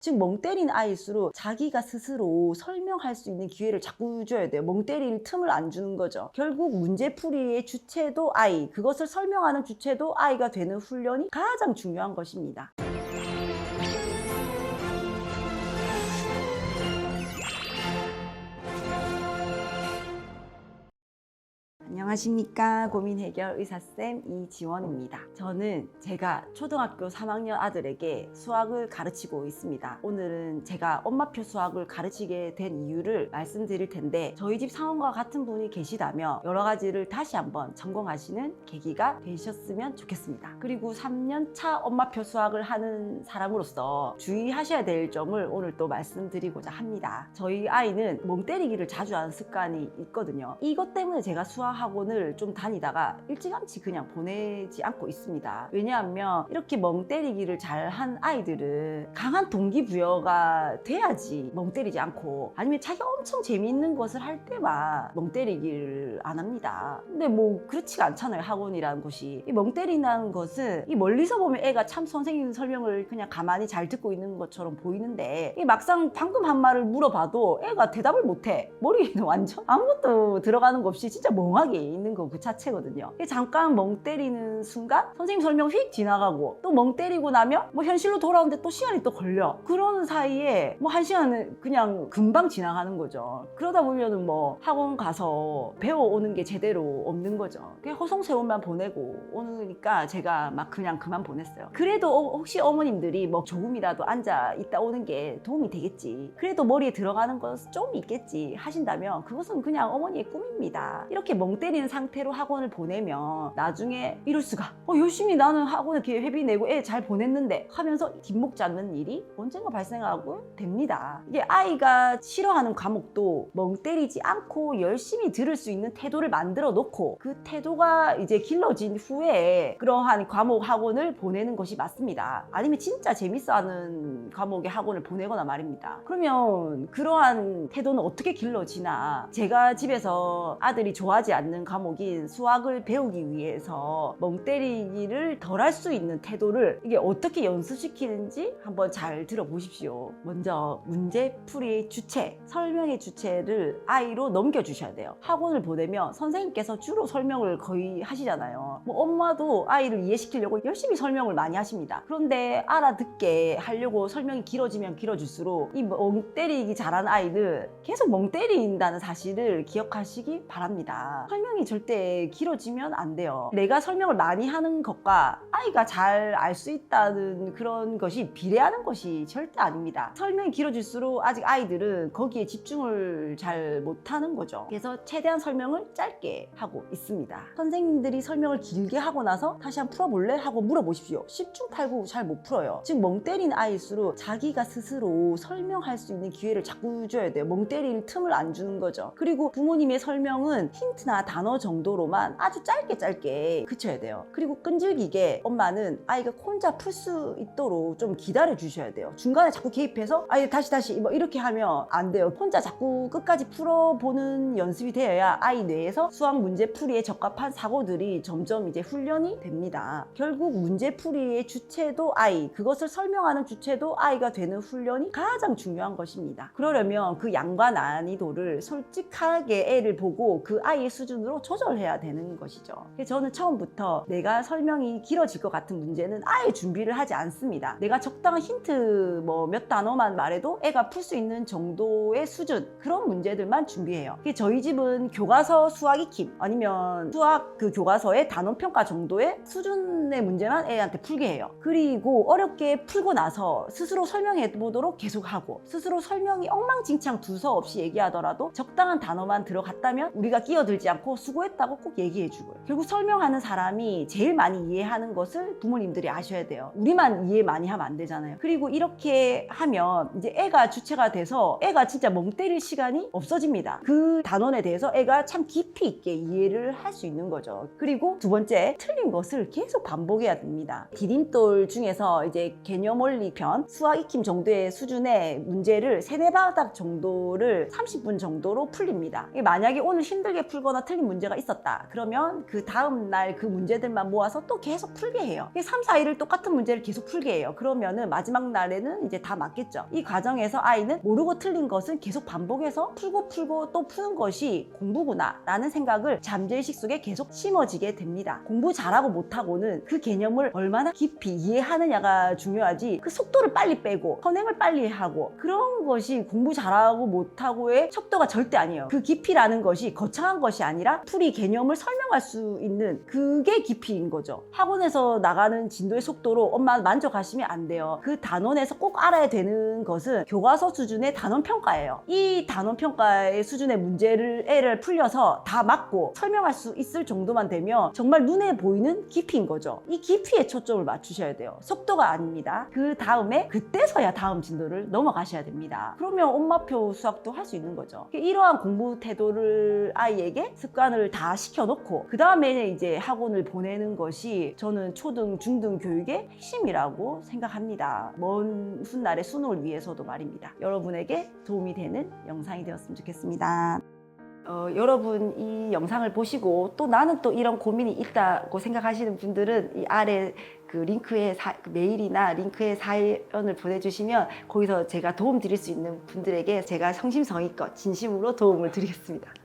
즉 멍 때린 아이일수록 자기가 스스로 설명할 수 있는 기회를 자꾸 줘야 돼요. 멍 때릴 틈을 안 주는 거죠. 결국 문제풀이의 주체도 아이, 그것을 설명하는 주체도 아이가 되는 훈련이 가장 중요한 것입니다. 안녕하십니까. 고민해결 의사쌤 이지원입니다. 저는 제가 초등학교 3학년 아들에게 수학을 가르치고 있습니다. 오늘은 제가 엄마표 수학을 가르치게 된 이유를 말씀드릴 텐데, 저희 집 상황과 같은 분이 계시다면 여러 가지를 다시 한번 점검하시는 계기가 되셨으면 좋겠습니다. 그리고 3년차 엄마표 수학을 하는 사람으로서 주의하셔야 될 점을 오늘 또 말씀드리고자 합니다. 저희 아이는 멍 때리기를 자주 하는 습관이 있거든요. 이것 때문에 제가 수학학원을 좀 다니다가 일찌감치 그냥 보내지 않고 있습니다. 왜냐하면 이렇게 멍 때리기를 잘한 아이들은 강한 동기부여가 돼야지 멍 때리지 않고, 아니면 자기가 엄청 재미있는 것을 할 때만 멍 때리기를 안 합니다. 근데 뭐 그렇지가 않잖아요. 학원이라는 곳이. 이 멍 때린다는 것은 이 멀리서 보면 애가 참 선생님 설명을 그냥 가만히 잘 듣고 있는 것처럼 보이는데, 이 막상 방금 한 말을 물어봐도 애가 대답을 못해. 머리에는 완전 아무것도 들어가는 거 없이 진짜 멍하게 있는 거 그 자체거든요. 잠깐 멍 때리는 순간 선생님 설명 휙 지나가고, 또 멍 때리고 나면 뭐 현실로 돌아오는데 또 시간이 또 걸려. 그러는 사이에 뭐 1시간은 그냥 금방 지나가는 거죠. 그러다 보면은 뭐 학원 가서 배워오는 게 제대로 없는 거죠. 그냥 허송세월만 보내고 오니까 제가 막 그냥 그만 보냈어요. 그래도 혹시 어머님들이 뭐 조금이라도 앉아 있다 오는 게 도움이 되겠지, 그래도 머리에 들어가는 건 좀 있겠지 하신다면 그것은 그냥 어머니의 꿈입니다. 이렇게 멍 때리는 상태로 학원을 보내면 나중에 이럴 수가, 열심히 나는 학원에 이렇게 회비 내고 애 잘 보냈는데 하면서 뒷목 잡는 일이 언젠가 발생하고 됩니다. 이게 아이가 싫어하는 과목도 멍 때리지 않고 열심히 들을 수 있는 태도를 만들어 놓고, 그 태도가 이제 길러진 후에 그러한 과목 학원을 보내는 것이 맞습니다. 아니면 진짜 재밌어하는 과목의 학원을 보내거나 말입니다. 그러면 그러한 태도는 어떻게 길러지나, 제가 집에서 아들이 좋아하지 않는 과목인 수학을 배우기 위해서 멍 때리기를 덜 할 수 있는 태도를 이게 어떻게 연습시키는지 한번 잘 들어보십시오. 먼저 문제풀이의 주체, 설명의 주체를 아이로 넘겨주셔야 돼요. 학원을 보내면 선생님께서 주로 설명을 거의 하시잖아요. 뭐 엄마도 아이를 이해시키려고 열심히 설명을 많이 하십니다. 그런데 알아듣게 하려고 설명이 길어지면 길어질수록 이 멍 때리기 잘하는 아이는 계속 멍 때린다는 사실을 기억하시기 바랍니다. 설명이 절대 길어지면 안 돼요. 내가 설명을 많이 하는 것과 아이가 잘 알 수 있다는 그런 것이 비례하는 것이 절대 아닙니다. 설명이 길어질수록 아직 아이들은 거기에 집중을 잘 못하는 거죠. 그래서 최대한 설명을 짧게 하고 있습니다. 선생님들이 설명을 길게 하고 나서 다시 한번 풀어볼래? 하고 물어보십시오. 10중 8구 잘 못 풀어요. 즉 멍 때린 아이일수록 자기가 스스로 설명할 수 있는 기회를 자꾸 줘야 돼요. 멍 때릴 틈을 안 주는 거죠. 그리고 부모님의 설명은 힌트나 단어 정도로만 아주 짧게 그쳐야 돼요. 그리고 끈질기게 엄마는 아이가 혼자 풀 수 있도록 좀 기다려 주셔야 돼요. 중간에 자꾸 개입해서 아이 다시 뭐 이렇게 하면 안 돼요. 혼자 자꾸 끝까지 풀어보는 연습이 되어야 아이 뇌에서 수학 문제풀이에 적합한 사고들이 점점 이제 훈련이 됩니다. 결국 문제풀이의 주체도 아이, 그것을 설명하는 주체도 아이가 되는 훈련이 가장 중요한 것입니다. 그러려면 그 양과 난이도를 솔직하게 애를 보고 그 아이의 수준으로 조절해야 되는 것이죠. 그래서 저는 처음부터 내가 설명이 길어질 것 같은 문제는 아예 준비를 하지 않습니다. 내가 적당한 힌트 뭐 몇 단어만 말해도 애가 풀 수 있는 정도의 수준, 그런 문제들만 준비해요. 저희 집은 교과서 수학 익힘 아니면 수학 그 교과서의 단원평가 정도의 수준의 문제만 애한테 풀게 해요. 그리고 어렵게 풀고 나서 스스로 설명해 보도록 계속하고, 스스로 설명이 엉망진창 두서없이 얘기하더라도 적당한 단어만 들어갔다면 우리가 끼어들지 않고 수고했다고 꼭 얘기해주고요. 결국 설명하는 사람이 제일 많이 이해하는 것을 부모님들이 아셔야 돼요. 우리만 이해 많이 하면 안 되잖아요. 그리고 이렇게 하면 이제 애가 주체가 돼서 애가 진짜 멍 때릴 시간이 없어집니다. 그 단원에 대해서 애가 참 깊이 있게 이해를 할 수 있는 거죠. 그리고 두 번째, 틀린 것을 계속 반복해야 됩니다. 디딤돌 중에서 이제 개념 원리 편, 수학 익힘 정도의 수준의 문제를 3-4바닥 정도를 30분 정도로 풀립니다. 만약에 오늘 힘들게 풀거나 틀린 문제가 있었다. 그러면 그 다음 날 그 문제들만 모아서 또 계속 풀게 해요. 3, 4일을 똑같은 문제를 계속 풀게 해요. 그러면은 마지막 날에는 이제 다 맞겠죠. 이 과정에서 아이는 모르고 틀린 것은 계속 반복해서 풀고 또 푸는 것이 공부구나 라는 생각을 잠재의식 속에 계속 심어지게 됩니다. 공부 잘하고 못하고는 그 개념을 얼마나 깊이 이해하느냐가 중요하지, 그 속도를 빨리 빼고 선행을 빨리 하고 그런 것이 공부 잘하고 못하고의 척도가 절대 아니에요. 그 깊이라는 것이 거창한 것이 아니라 풀이 개념을 설명할 수 있는 그게 깊이인 거죠. 학원에서 나가는 진도의 속도로 엄마 만족하시면 안 돼요. 그 단원에서 꼭 알아야 되는 것은 교과서 수준의 단원 평가예요. 이 단원 평가의 수준의 문제를 애를 풀려서 다 맞고 설명할 수 있을 정도만 되면 정말 눈에 보이는 깊이인 거죠. 이 깊이에 초점을 맞추셔야 돼요. 속도가 아닙니다. 그 다음에 그때서야 다음 진도를 넘어가셔야 됩니다. 그러면 엄마표 수학도 할 수 있는 거죠. 이러한 공부 태도를 아이에게 습관을 다 시켜놓고 그 다음에 이제 학원을 보내는 것이 저는 초등, 중등 교육의 핵심이라고 생각합니다. 먼 훗날의 수능을 위해서도 말입니다. 여러분에게 도움이 되는 영상이 되었으면 좋겠습니다. 여러분 이 영상을 보시고 또 나는 또 이런 고민이 있다고 생각하시는 분들은 이 아래 그 링크에 메일이나 링크에 사연을 보내주시면 거기서 제가 도움 드릴 수 있는 분들에게 제가 성심성의껏 진심으로 도움을 드리겠습니다.